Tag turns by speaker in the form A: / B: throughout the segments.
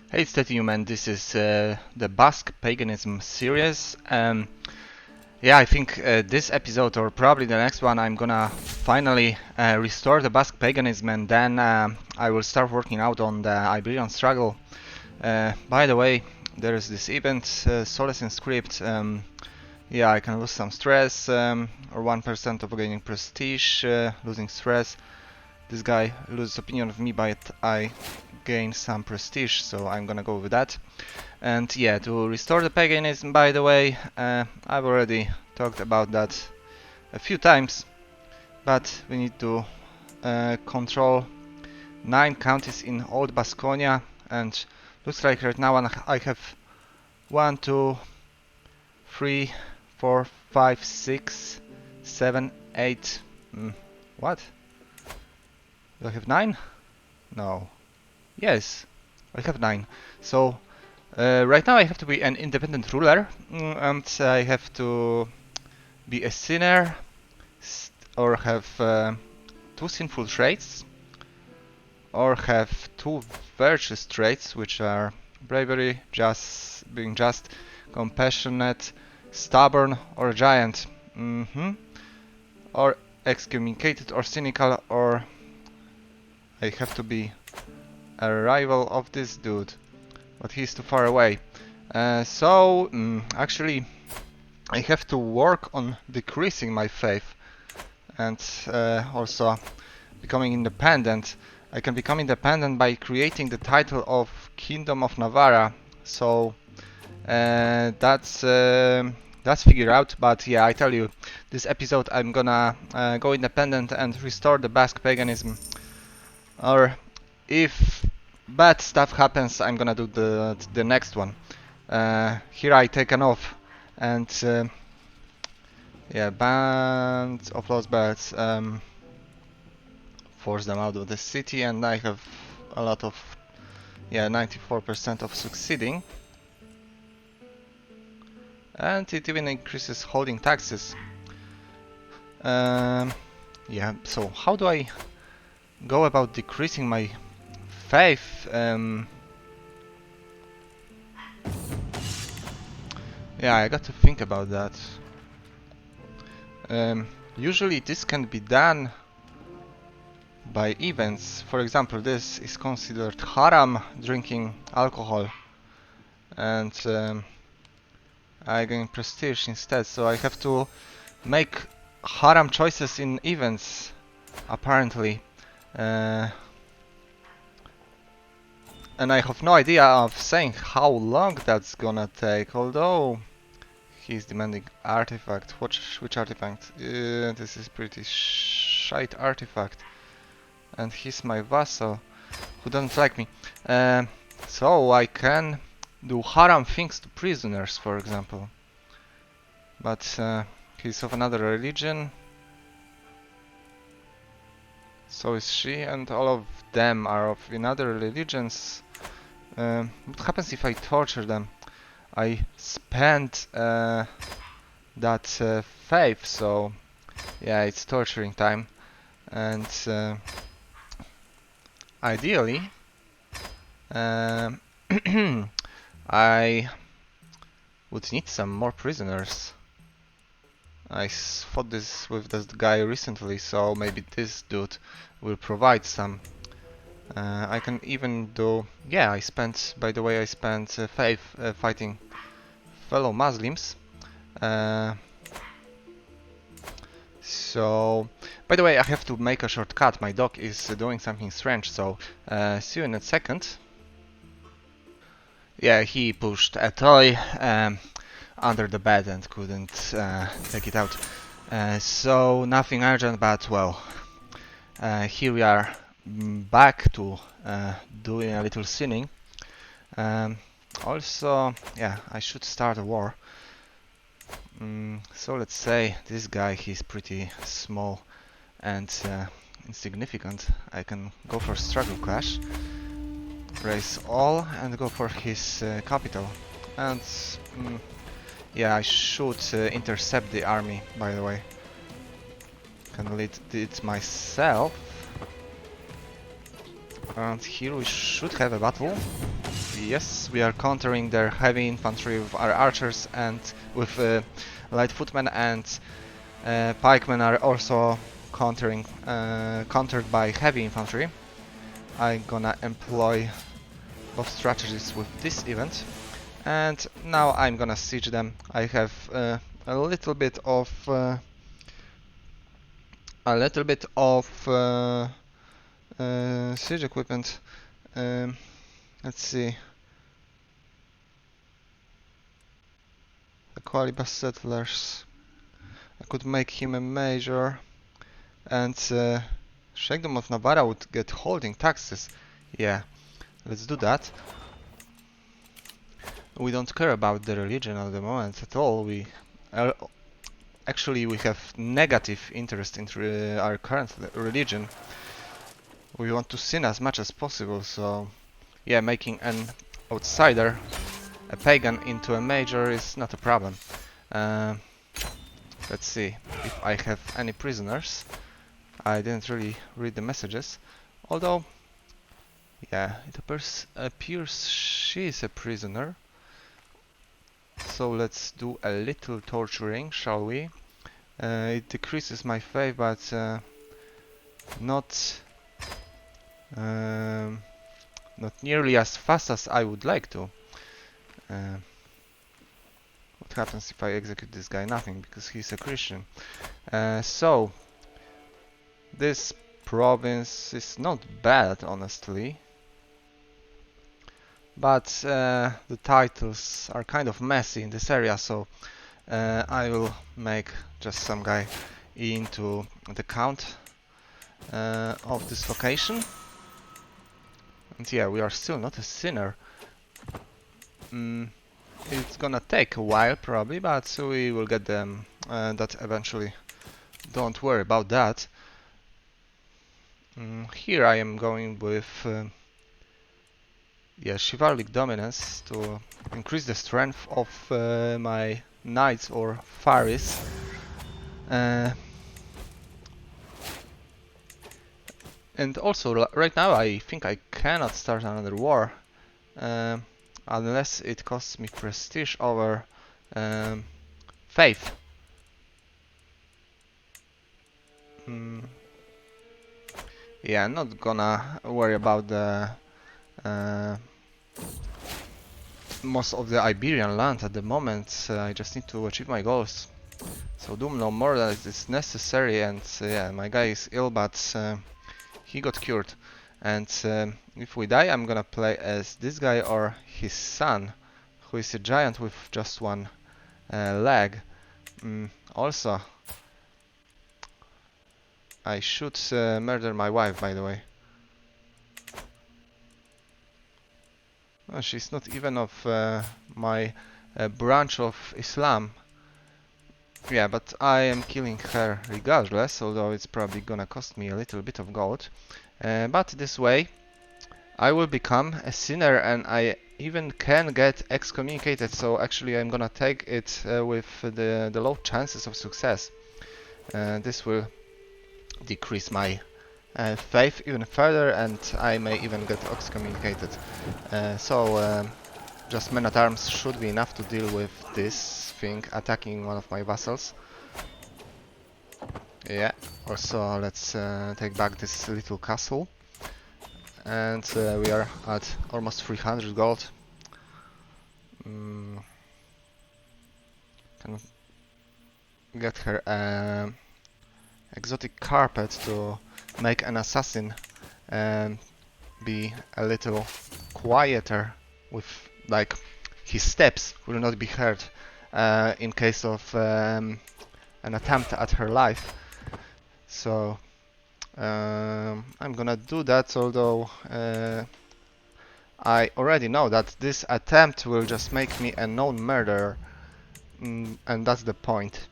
A: Hey, it's Human. This is the Basque Paganism series. Yeah, I think this episode, or probably the next one, I'm gonna finally restore the Basque Paganism, and then I will start working out on the Iberian struggle. By the way, there is this event, Solace in Script. Yeah, I can lose some stress, or 1% of gaining prestige, losing stress. This guy loses opinion of me, but I gain some prestige, so I'm gonna go with that. And yeah, to restore the paganism, by the way, I've already talked about that a few times, but we need to control 9 counties in Old Basconia, and looks like right now I have 1, 2, 3, 4, 5, 6, 7, 8. What? Do I have 9? No. Yes, I have 9. So right now I have to be an independent ruler, and I have to be a sinner or have 2 sinful traits, or have 2 virtuous traits, which are bravery, being just, compassionate, stubborn, or giant. Or excommunicated or cynical, or I have to be a rival of this dude, but he's too far away. Actually, I have to work on decreasing my faith and also becoming independent. I can become independent by creating the title of Kingdom of Navarra. So that's figured out. But yeah, I tell you, this episode I'm gonna go independent and restore the Basque paganism. Or if bad stuff happens, I'm gonna do the next one. Here I take an oath, and yeah, band of lost birds. Force them out of the city, and I have a lot of, yeah, 94% of succeeding. And it even increases holding taxes. Yeah, so how do I go about decreasing my faith? Yeah, I got to think about that. Usually this can be done by events. For example, this is considered haram, drinking alcohol, and I gain prestige instead, so I have to make haram choices in events, apparently. And I have no idea of saying how long that's gonna take, although he's demanding artifact. Which artifact? This is pretty shite artifact. And he's my vassal, who doesn't like me. So I can do haram things to prisoners, for example. But he's of another religion. So is she, and all of them are of another religions. What happens if I torture them? I spent that faith, so yeah, it's torturing time. And ideally, I would need some more prisoners. I fought this with this guy recently, so maybe this dude will provide some. I can even do... Yeah, by the way, I spent faith fighting fellow Muslims. So, by the way, I have to make a shortcut. My dog is doing something strange, so see you in a second. Yeah, he pushed a toy under the bed and couldn't take it out. So nothing urgent, but well, here we are back to doing a little sinning. Also, yeah, I should start a war. So let's say this guy, he's pretty small and insignificant. I can go for struggle clash, raise all, and go for his capital. And yeah, I should intercept the army, by the way. Can lead it myself. And here we should have a battle. Yes, we are countering their heavy infantry with our archers and with light footmen, and pikemen are also countered by heavy infantry. I'm gonna employ both strategies with this event, and now I'm gonna siege them. I have a little bit of siege equipment. Let's see. The Qualibus settlers. I could make him a major, and Sheikhdom of Navarra would get holding taxes. Yeah, let's do that. We don't care about the religion at the moment at all. Actually we have negative interest in our current religion. We want to sin as much as possible, so yeah, making an outsider, a pagan, into a major is not a problem. Let's see if I have any prisoners. I didn't really read the messages, although yeah, it appears she is a prisoner. So let's do a little torturing, shall we? It decreases my faith, but not not nearly as fast as I would like to. What happens if I execute this guy? Nothing, because he's a Christian. So this province is not bad, honestly, but the titles are kind of messy in this area, so I will make just some guy into the count of this location. And yeah, we are still not a sinner. It's gonna take a while probably, but we will get them that eventually. Don't worry about that. Here I am going with yeah, chivalric dominance to increase the strength of my knights or faris. And also, right now I think I cannot start another war unless it costs me prestige over faith. Yeah, I'm not gonna worry about the most of the Iberian land at the moment. I just need to achieve my goals. So do no more than is necessary, and yeah, my guy is ill, but he got cured. And if we die, I'm gonna play as this guy or his son, who is a giant with just one leg. Also, I should murder my wife, by the way. She's not even of my branch of Islam. Yeah, but I am killing her regardless, although it's probably gonna cost me a little bit of gold. But this way, I will become a sinner, and I even can get excommunicated, so actually I'm gonna take it with the low chances of success. This will decrease my faith even further, and I may even get excommunicated. Just men-at-arms should be enough to deal with this thing attacking one of my vassals. Yeah, also let's take back this little castle. And we are at almost 300 gold. Can get her exotic carpet to make an assassin be a little quieter, with like his steps will not be heard in case of an attempt at her life. So I'm gonna do that, although I already know that this attempt will just make me a known murderer, and that's the point.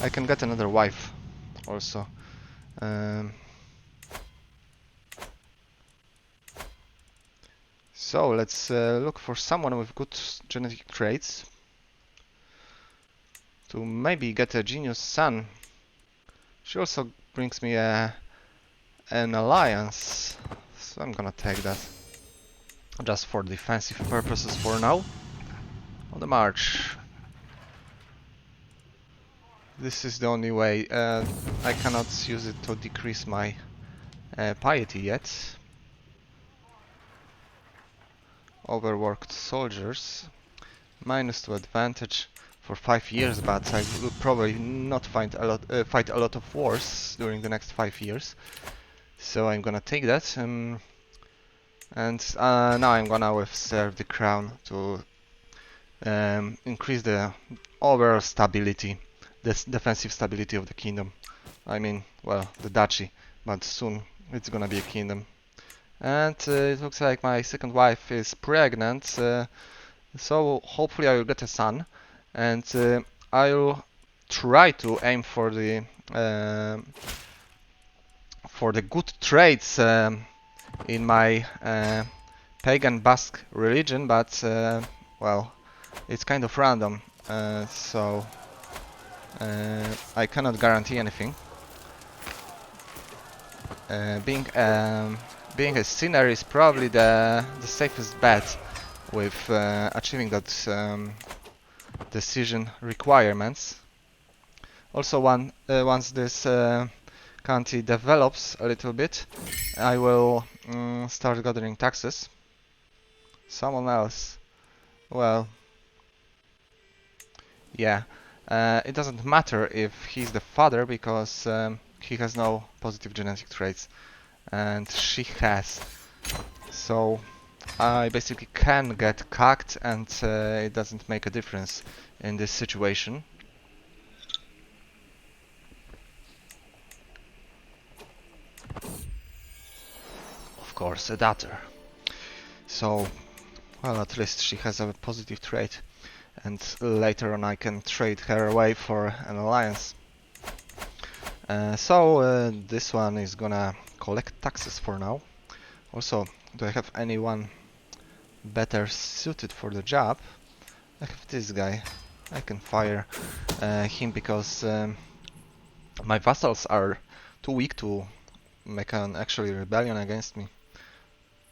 A: I can get another wife also. So let's look for someone with good genetic traits to maybe get a genius son. She also brings me an alliance, So I'm gonna take that just for defensive purposes for now. On the march. This is the only way. I cannot use it to decrease my piety yet. Overworked soldiers. -2 advantage for 5 years, but I will probably not fight a lot of wars during the next 5 years. So I'm gonna take that. And now I'm gonna serve the crown to increase the overall stability, the defensive stability of the kingdom. I mean, well, the duchy, but soon it's gonna be a kingdom. And it looks like my second wife is pregnant, so hopefully I will get a son, and I'll try to aim for the good traits in my pagan Basque religion, but well, it's kind of random, so I cannot guarantee anything. Being a sinner is probably the safest bet with achieving that decision requirements. Also, once this country develops a little bit, I will start gathering taxes. Someone else. Well, yeah. It doesn't matter if he's the father because he has no positive genetic traits, and she has. So I basically can get cucked, and it doesn't make a difference in this situation. Of course, a daughter. So, well, at least she has a positive trait, and later on I can trade her away for an alliance. So this one is gonna collect taxes for now. Also, do I have anyone better suited for the job? I have this guy. I can fire him because my vassals are too weak to make an actual rebellion against me.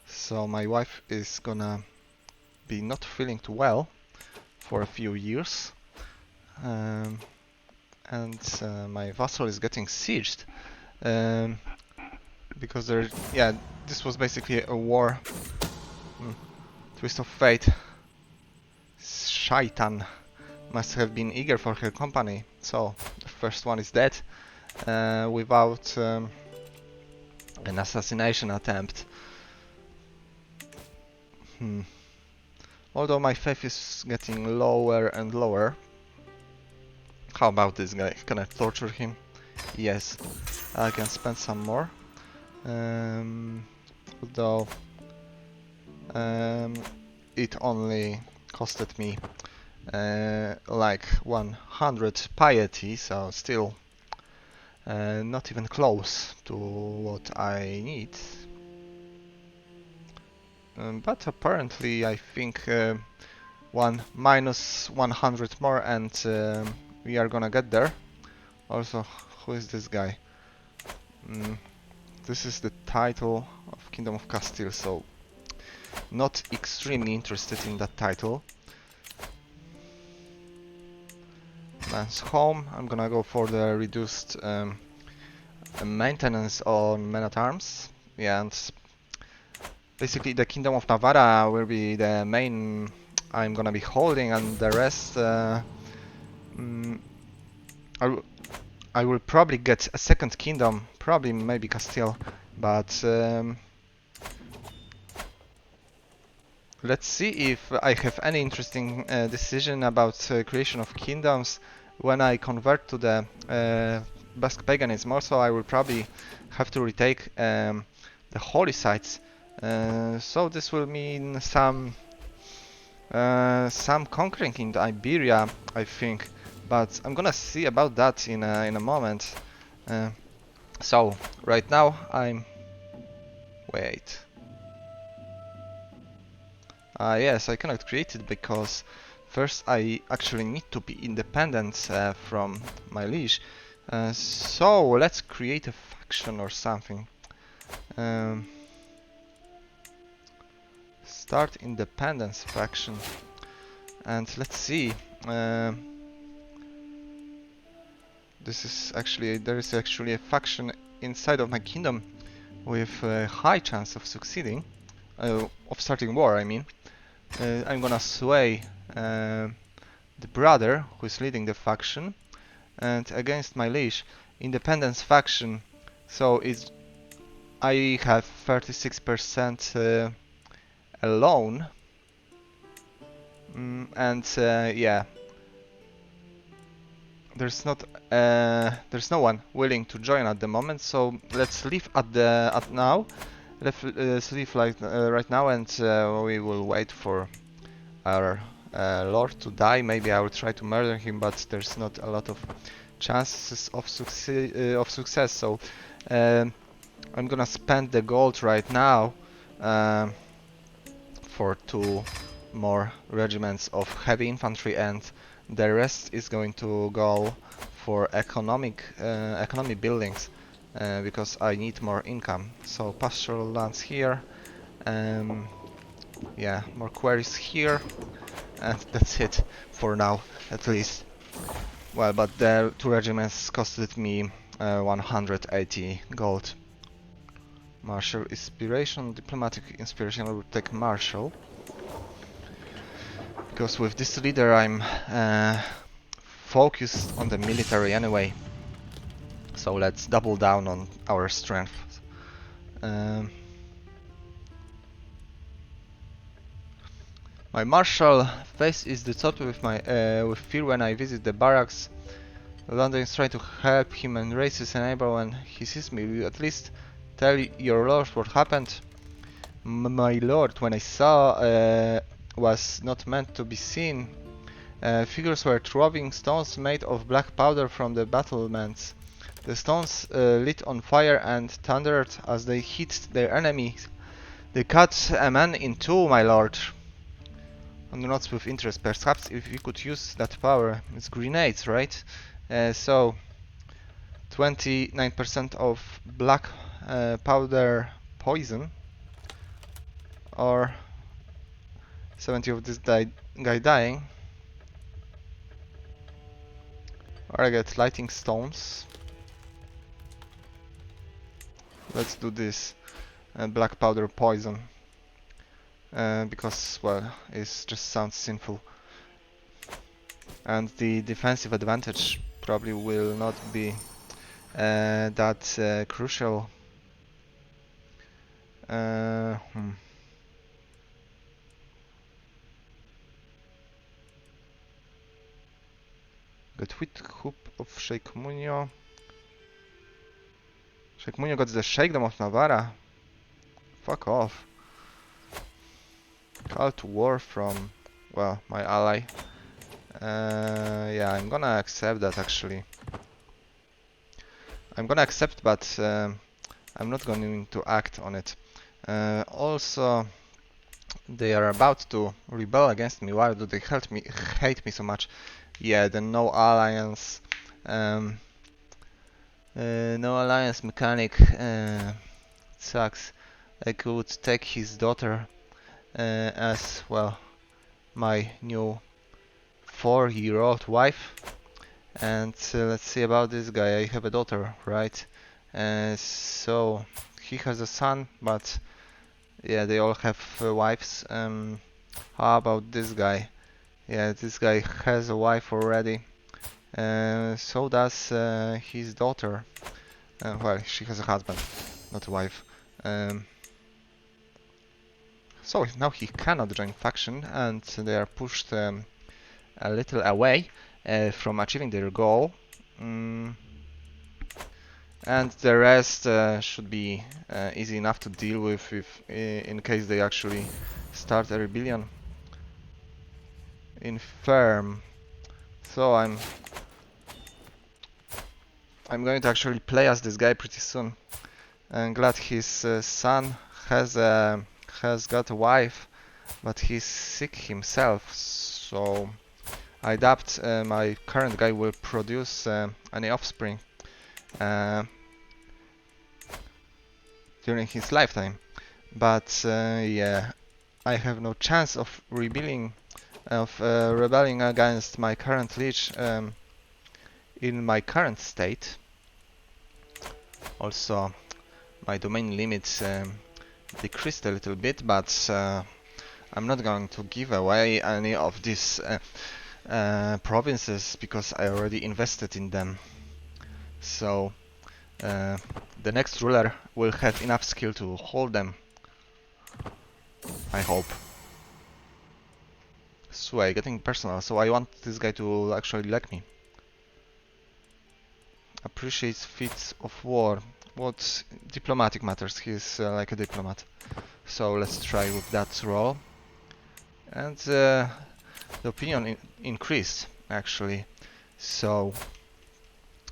A: So my wife is gonna be not feeling too well for a few years. And my vassal is getting sieged. Because this was basically a war. Twist of fate. Shaitan must have been eager for her company. So the first one is dead without an assassination attempt. Although my faith is getting lower and lower. How about this guy? Can I torture him? Yes, I can spend some more. Although it only costed me like 100 piety, so still not even close to what I need. But apparently I think minus 100 more and we are gonna get there. Also, who is this guy? This is the title of Kingdom of Castile, so not extremely interested in that title. Man's home. I'm gonna go for the reduced maintenance on men-at-arms. Yeah, and basically the Kingdom of Navarra will be the main I'm gonna be holding, and the rest I will probably get a second kingdom, probably maybe Castile, but let's see if I have any interesting decision about creation of kingdoms when I convert to the Basque paganism. Also, I will probably have to retake the holy sites, so this will mean some conquering in the Iberia, I think. But I'm gonna see about that in a moment. So right now wait. Yes, I cannot create it because first I actually need to be independent from my liege. So let's create a faction or something. start independence faction. And let's see. This is actually there is actually a faction inside of my kingdom with a high chance of succeeding, of starting war. I mean, I'm gonna sway the brother who is leading the faction, and against my liege, independence faction. So it's I have 36% alone, and yeah. There's no one willing to join at the moment, so let's leave at now. Let's leave like right now, and we will wait for our lord to die. Maybe I will try to murder him, but there's not a lot of chances of success. So I'm gonna spend the gold right now for 2 more regiments of heavy infantry, and the rest is going to go for economic buildings because I need more income. So pastoral lands here, yeah, more quarries here, and that's it for now, at least. Well, but the 2 regiments costed me 180 gold. Martial inspiration, diplomatic inspiration. I will take martial. Because with this leader I'm focused on the military anyway. So let's double down on our strength. My marshal face is distorted with my with fear when I visit the barracks. London is trying to help him and raise his neighbor when he sees me. Will you at least tell your lord what happened? My lord, when I saw was not meant to be seen. Figures were throwing stones made of black powder from the battlements. The stones lit on fire and thundered as they hit their enemies. They cut a man in 2, my lord. And nods with interest. Perhaps if we could use that power. It's grenades, right? So 29% of black powder poison, or 70 of this guy dying. Or I get lighting stones. Let's do this black powder poison because, well, it just sounds sinful. And the defensive advantage probably will not be that crucial. Got with hoop of Sheikh Munio. Sheikh Munio got the Sheikhdom of Navarra. Fuck off. Call to war from, well, my ally. Yeah, I'm gonna accept that actually. I'm gonna accept, but I'm not going to act on it. Also, they are about to rebel against me. Why do they hate me so much? Yeah, the no alliance mechanic sucks. I could take his daughter as, well, my new 4-year-old wife. And let's see about this guy. I have a daughter, right? So he has a son, but yeah, they all have wives. How about this guy? Yeah, this guy has a wife already. So does his daughter. Well, she has a husband, not a wife. So now he cannot join faction, and they are pushed a little away from achieving their goal. And the rest should be easy enough to deal with if, in case they actually start a rebellion. Infirm. So I'm going to actually play as this guy pretty soon. I'm glad his son has got a wife, but he's sick himself. So I doubt my current guy will produce any offspring during his lifetime. But yeah, I have no chance of rebelling against my current liege in my current state. Also, my domain limits decreased a little bit, but I'm not going to give away any of these provinces because I already invested in them. So the next ruler will have enough skill to hold them, I hope. Sway, getting personal, so I want this guy to actually like me. Appreciates feats of war. What diplomatic matters? He's like a diplomat. So let's try with that role. And the opinion increased, actually. So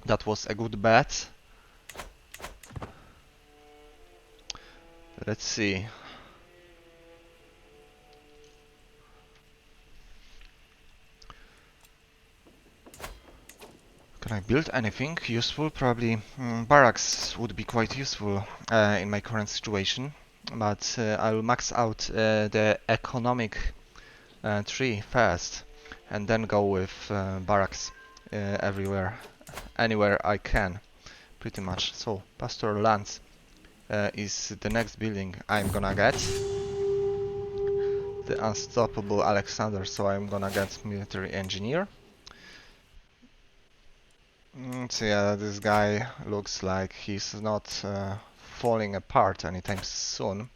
A: that was a good bet. Let's see. Can I build anything useful? Probably barracks would be quite useful in my current situation. But I will max out the economic tree first and then go with barracks everywhere, anywhere I can, pretty much. So pastoral lands is the next building I'm gonna get. The unstoppable Alexander, so I'm gonna get military engineer. So yeah, this guy looks like he's not falling apart anytime soon,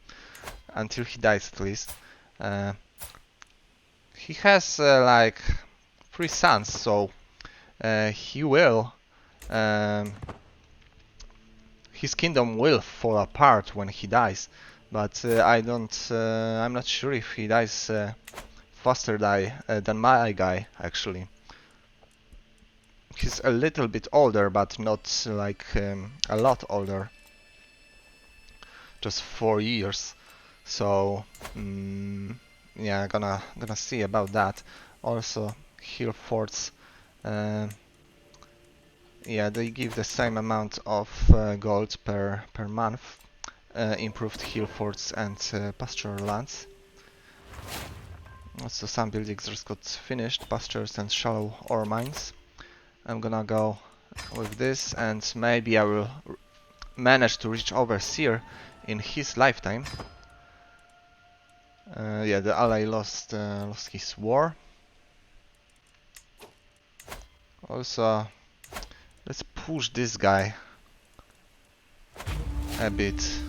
A: until he dies at least. He has like 3 sons, so he will his kingdom will fall apart when he dies, but I'm not sure if he dies faster than my guy, actually. He's a little bit older, but not like a lot older. Just 4 years. So yeah, gonna see about that. Also, hill forts. Yeah, they give the same amount of gold per month. Improved hill forts and pastoral lands. Also, some buildings just got finished. Pastures and shallow ore mines. I'm gonna go with this, and maybe I will manage to reach Overseer in his lifetime. Yeah, the ally lost his war. Also, let's push this guy a bit.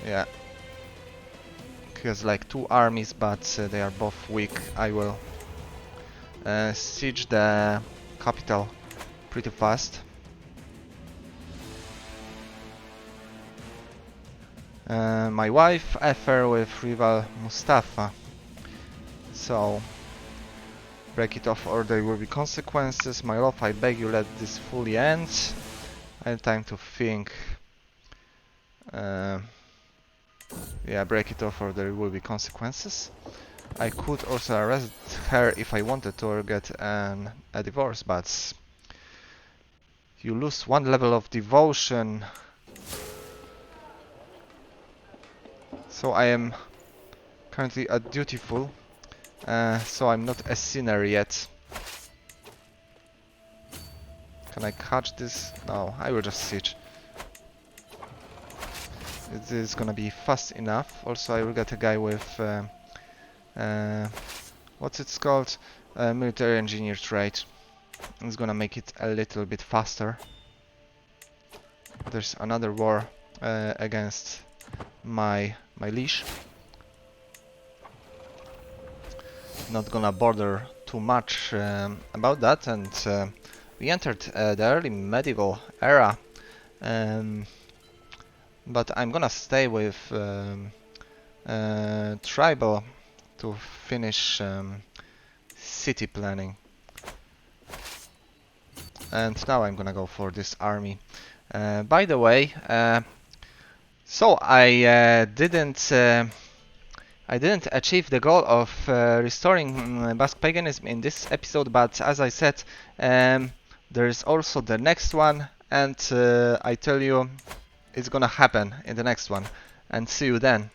A: Yeah. He has like 2 armies, but they are both weak. I will siege the capital pretty fast. My wife affair with rival Mustafa. So break it off or there will be consequences. My love, I beg you, let this fully end. I have time to think. Yeah, break it off or there will be consequences. I could also arrest her if I wanted to or get a divorce, but you lose 1 level of devotion. So I am currently a dutiful, so I'm not a sinner yet. Can I catch this? No, I will just siege. It is gonna be fast enough. Also, I will get a guy with what's it called? Military engineer trait. It's gonna make it a little bit faster. There's another war against my liege. Not gonna bother too much about that, and we entered the early medieval era. But I'm gonna stay with tribal to finish city planning. And now I'm gonna go for this army. By the way, so I didn't achieve the goal of restoring Basque paganism in this episode, but as I said, there is also the next one, and I tell you it's gonna happen in the next one. And see you then.